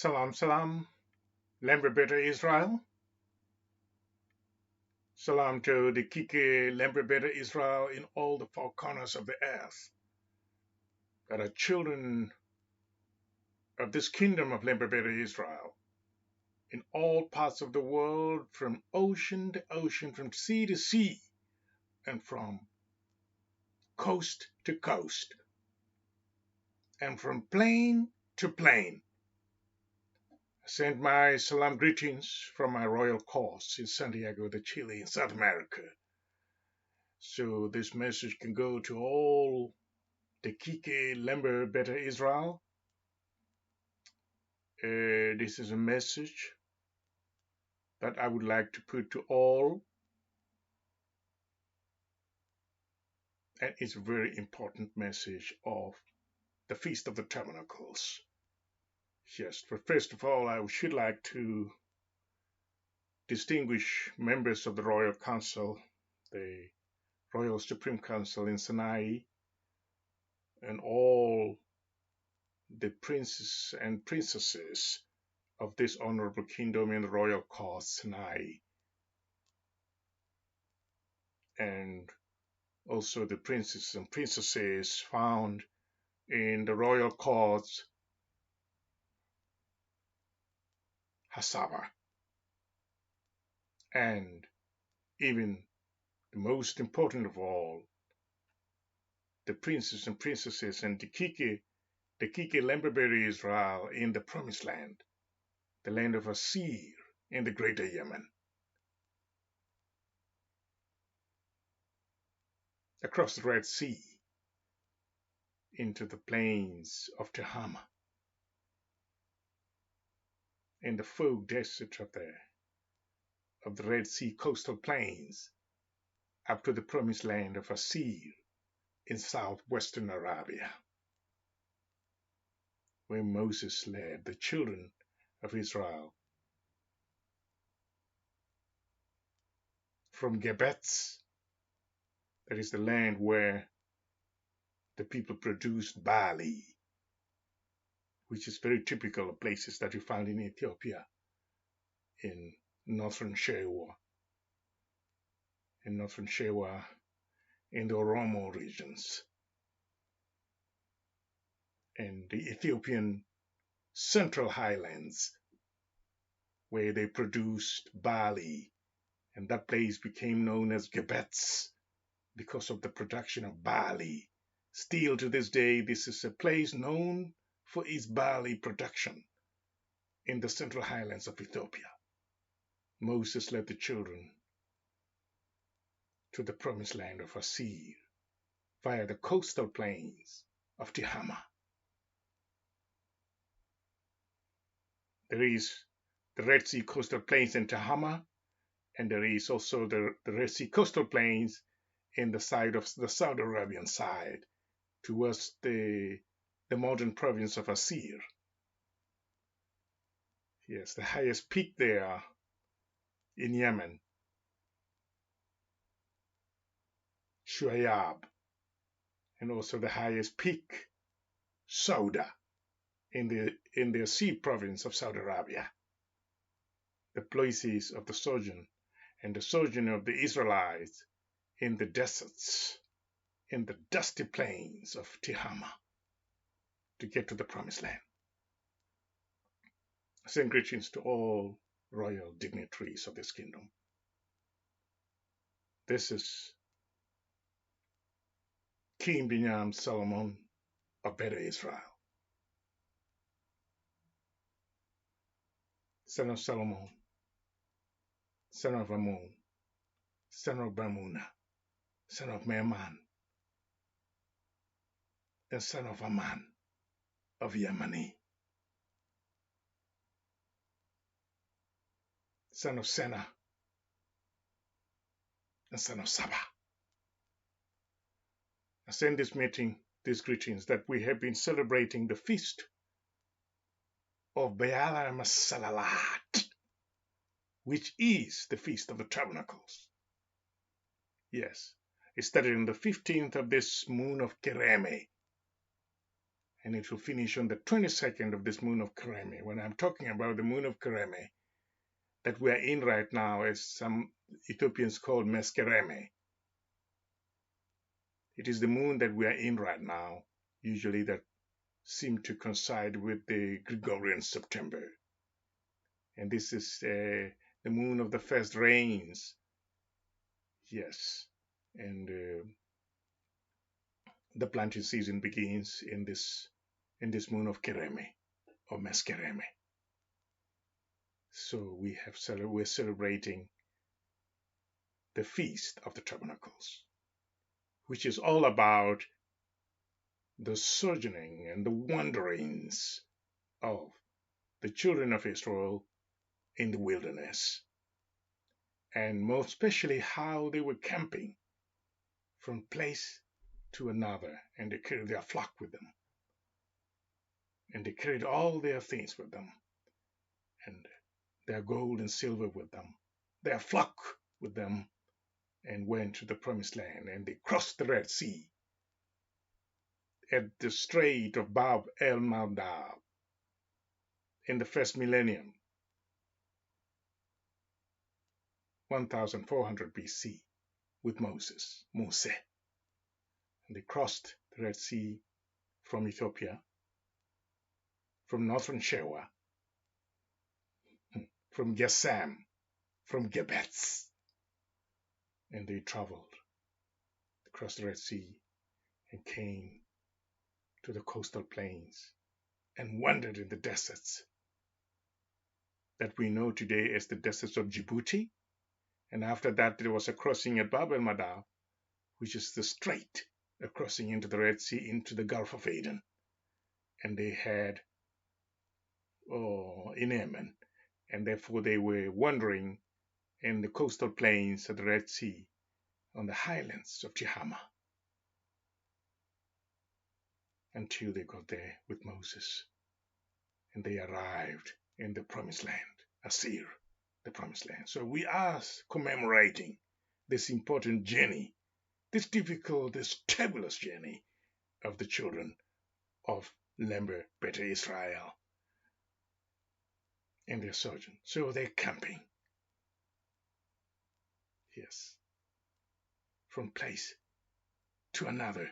Salam, Lemba Beta Esrael. Salam to Deqiqe Lemba Beta Esrael in all the four corners of the earth that are children of this kingdom of Lemba Beta Esrael in all parts of the world, from ocean to ocean, from sea to sea, and from coast to coast, and from plain to plain. I send my salam greetings from my royal course in Santiago de Chile in South America. So this message can go to all Deqiqe Lemba Beta Esrael. This is a message that I would like to put to all, and it's a very important message of the Feast of the Tabernacles. Yes, but first of all, I should like to distinguish members of the Royal Council, the Royal Supreme Council in Sinai, and all the princes and princesses of this honorable kingdom in the royal court Sinai, and also the princes and princesses found in the royal courts Hasaba, and even the most important of all, the princes and princesses and Deqiqe Lemba Beta Esrael in the Promised Land, the land of Asir in the Greater Yemen. Across the Red Sea into the plains of Tehama, in the folk desert of the Red Sea coastal plains, up to the Promised Land of Asir in southwestern Arabia, where Moses led the children of Israel from Gebetz, that is the land where the people produced barley, which is very typical of places that you find in Ethiopia, in northern Shewa, in the Oromo regions, and the Ethiopian Central Highlands, where they produced barley, and that place became known as Gebetz because of the production of barley. Still to this day, this is a place known for its barley production in the Central Highlands of Ethiopia. Moses led the children to the Promised Land of Asir via the coastal plains of Tehama. There is the Red Sea coastal plains in Tehama, and there is also the Red Sea coastal plains in the side of the Saudi Arabian side towards the modern province of Asir. Yes, the highest peak there in Yemen, Shuayab, and also the highest peak, Sauda, in the Asir province of Saudi Arabia, the places of the sojourn and the sojourn of the Israelites in the deserts, in the dusty plains of Tehama, to get to the Promised Land. I send greetings to all royal dignitaries of this kingdom. This is King Binyam Selamun of Beta Israel, son of Solomon, son of Amun, son of Bamuna, son of Me'aman, and son of Aman of Yemeni, son of Sena, and son of Saba. I send these greetings that we have been celebrating the feast of Be'al Masallat, which is the Feast of the Tabernacles. Yes, it started on the 15th of this moon of Kereme, and it will finish on the 22nd of this moon of Kareme. When I'm talking about the moon of Kareme that we are in right now, as some Ethiopians call Meskereme, it is the moon that we are in right now, usually that seem to coincide with the Gregorian September. And this is the moon of the first rains. Yes, and the planting season begins in this moon of Kereme or Meskereme. So we're celebrating the Feast of the Tabernacles, which is all about the sojourning and the wanderings of the children of Israel in the wilderness, and more especially how they were camping from place to another, and they carried their flock with them, and they carried all their things with them, and their gold and silver with them, their flock with them, and went to the promised land, and they crossed the Red Sea at the Strait of Bab el Mandab in the first millennium, 1400 BC, with Moses. And they crossed the Red Sea from Ethiopia, from northern Shewa, from Gesam, from Gebetz, and they traveled across the Red Sea and came to the coastal plains and wandered in the deserts that we know today as the deserts of Djibouti. And after that, there was a crossing at Bab el Mandab, which is the strait, a crossing into the Red Sea, into the Gulf of Aden. And they had in Yemen, and therefore they were wandering in the coastal plains of the Red Sea on the highlands of Tihama until they got there with Moses, and they arrived in the promised land, Asir, the promised land. So we are commemorating this important journey, this difficult, this tabulous journey of the children of Lemba Beta Esrael in their sojourn. So they're camping. Yes. From place to another.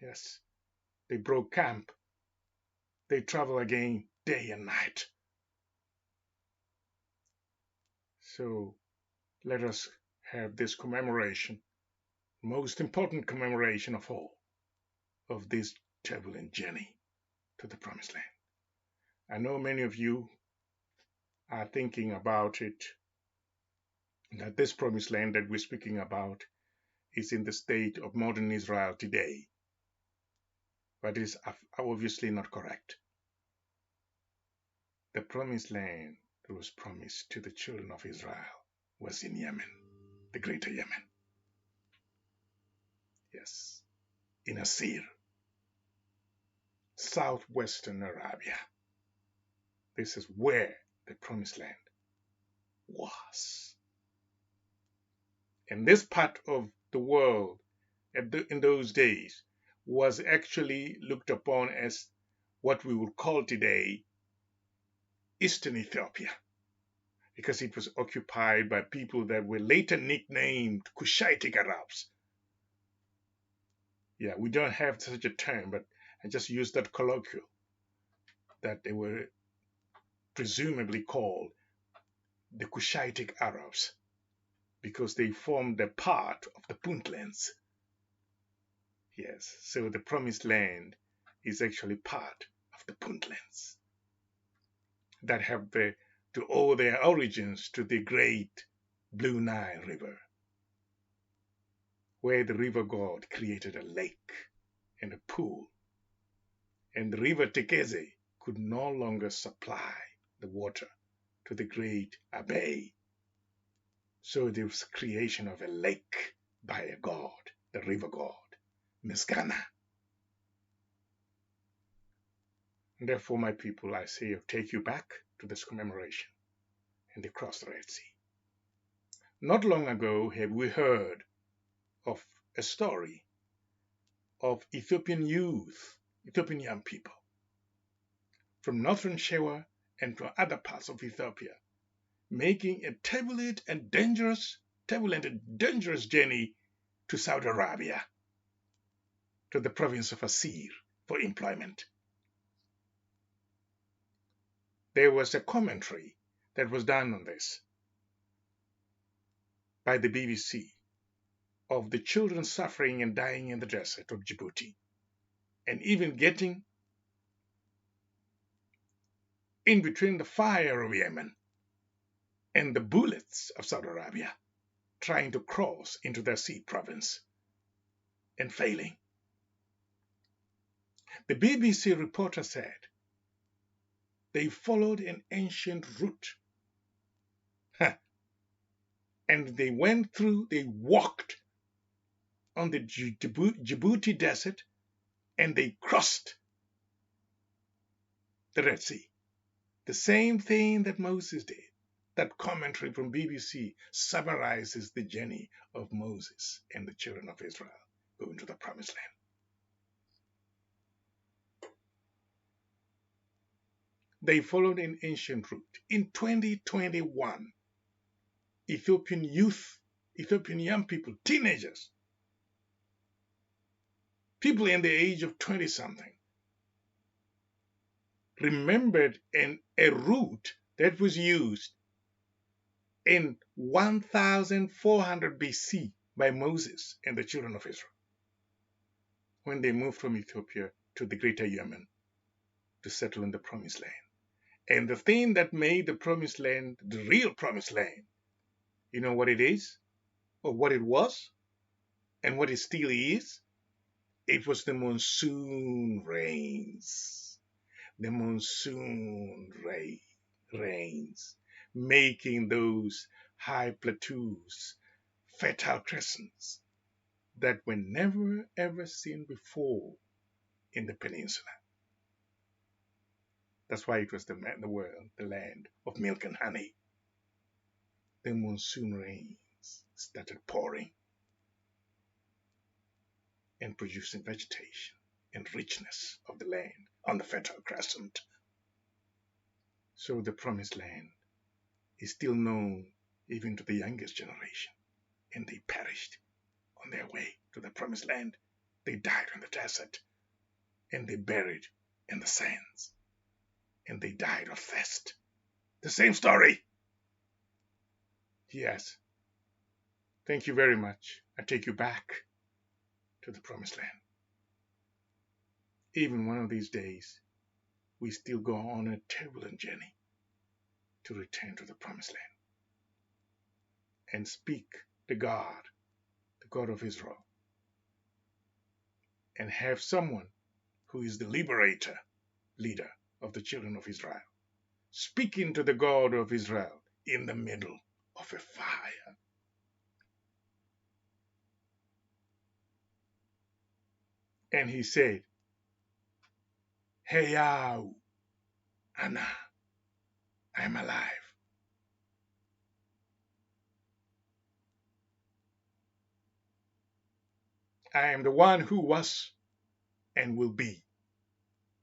Yes. They broke camp. They travel again day and night. So let us have this commemoration, most important commemoration of all, of this turbulent journey to the promised land. I know many of you are thinking about it, that this promised land that we're speaking about is in the state of modern Israel today, but it is obviously not correct. The promised land that was promised to the children of Israel was in Yemen, the greater Yemen. Yes, in Asir, southwestern Arabia. This is where the promised land was. And this part of the world in those days was actually looked upon as what we would call today Eastern Ethiopia, because it was occupied by people that were later nicknamed Cushitic Arabs. Yeah, we don't have such a term, but I just use that colloquial, that they were presumably called the Cushitic Arabs because they formed a part of the Puntlands. Yes, so the promised land is actually part of the Puntlands that have to owe their origins to the great Blue Nile River, where the river god created a lake and a pool, and the river Deqiqe could no longer supply the water to the great Abbey. So there was creation of a lake by a god, the river god, Meskana. And therefore, my people, I say, I'll take you back to this commemoration, and they crossed the Red Sea. Not long ago have we heard of a story of Ethiopian youth, Ethiopian young people, from northern Shewa and from other parts of Ethiopia, making a turbulent and dangerous journey to Saudi Arabia, to the province of Asir, for employment. There was a commentary that was done on this by the BBC of the children suffering and dying in the desert of Djibouti, and even getting in between the fire of Yemen and the bullets of Saudi Arabia, trying to cross into their sea province and failing. The BBC reporter said they followed an ancient route. And they walked on the Djibouti desert, and they crossed the Red Sea. The same thing that Moses did. That commentary from BBC summarizes the journey of Moses and the children of Israel going to the Promised Land. They followed an ancient route. In 2021, Ethiopian youth, Ethiopian young people, teenagers, people in the age of 20-something, remembered a route that was used in 1400 BC by Moses and the children of Israel when they moved from Ethiopia to the greater Yemen to settle in the Promised Land. And the thing that made the Promised Land the real Promised Land, you know what it is, or what it was, and what it still is? It was the monsoon rains. The monsoon rains, making those high plateaus, fertile crescents that were never ever seen before in the peninsula. That's why it was the land of milk and honey. The monsoon rains started pouring and producing vegetation and richness of the land on the fertile crescent. So the Promised Land is still known even to the youngest generation, and they perished on their way to the Promised Land. They died in the desert, and they buried in the sands, and they died of thirst. The same story. Yes. Thank you very much. I take you back to the Promised Land. Even one of these days, we still go on a turbulent journey to return to the Promised Land and speak the God of Israel, and have someone who is the liberator, leader of the children of Israel, speaking to the God of Israel in the middle of a fire. And he said, Heyau, Anna, I'm alive. I am the one who was and will be,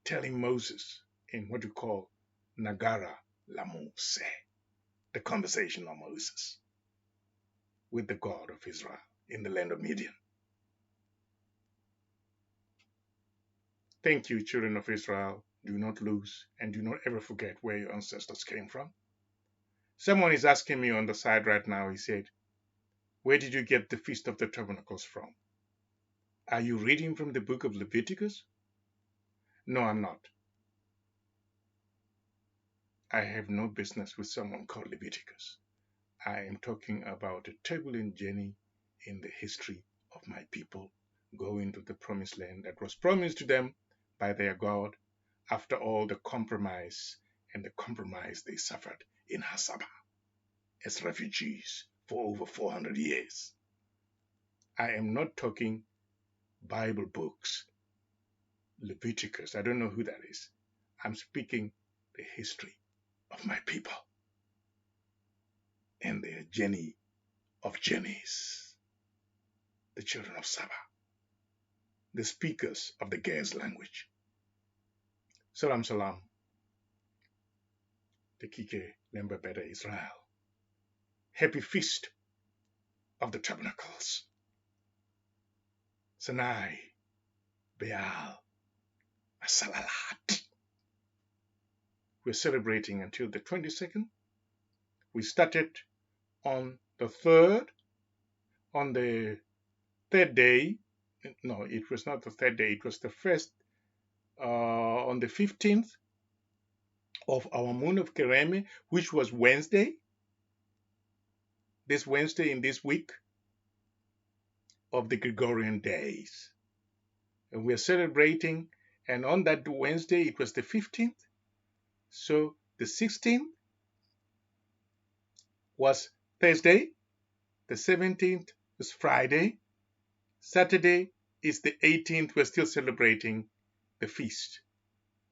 telling Moses in what you call Nagara Lamose, the conversation of Moses with the God of Israel in the land of Midian. Thank you, children of Israel. Do not lose and do not ever forget where your ancestors came from. Someone is asking me on the side right now, he said, where did you get the Feast of the Tabernacles from? Are you reading from the book of Leviticus? No, I'm not. I have no business with someone called Leviticus. I am talking about a turbulent journey in the history of my people going to the Promised Land that was promised to them by their God after all the compromise they suffered in Hasaba as refugees for over 400 years. I am not talking Bible books, Leviticus. I don't know who that is. I'm speaking the history of my people and their journey of journeys, the children of Saba. the speakers of the Gez language. Salam salam, Deqiqe Lemba Beta Esrael. Happy Feast of the Tabernacles. Sanai Be'al Masallat. We're celebrating until the 22nd. We started on the 3rd, on the 3rd day. No, it was not the 3rd day, it was the first, on the 15th of our moon of Kereme, which was Wednesday, this Wednesday in this week of the Gregorian days. And we're celebrating, and on that Wednesday, it was the 15th. So the 16th was Thursday, the 17th was Friday, Saturday is the 18th. We're still celebrating the Feast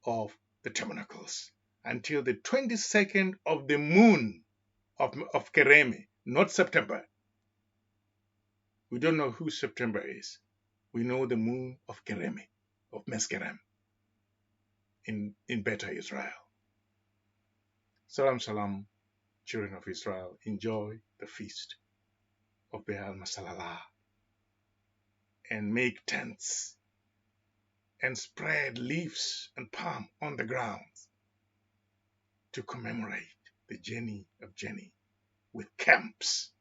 of the Tabernacles until the 22nd of the moon of Kereme, not September. We don't know who September is. We know the moon of Kereme, of Meskerem, in Beta Israel. Salam salam, children of Israel. Enjoy the feast of Be'al Masallat and make tents and spread leaves and palm on the ground to commemorate the journey of Jenny with camps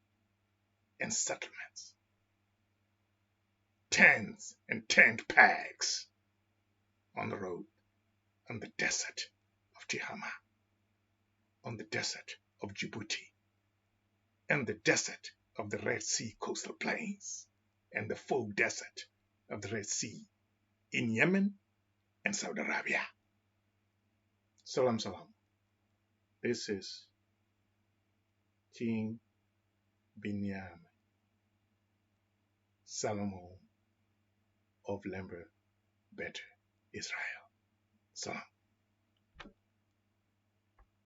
and settlements, tents and tent pegs on the road, on the desert of Tihama, on the desert of Djibouti, and the desert of the Red Sea coastal plains, and the folk desert of the Red Sea in Yemen and Saudi Arabia. Salam salam. This is King Binyam Selamun of Lemba Beta Esrael. Salam.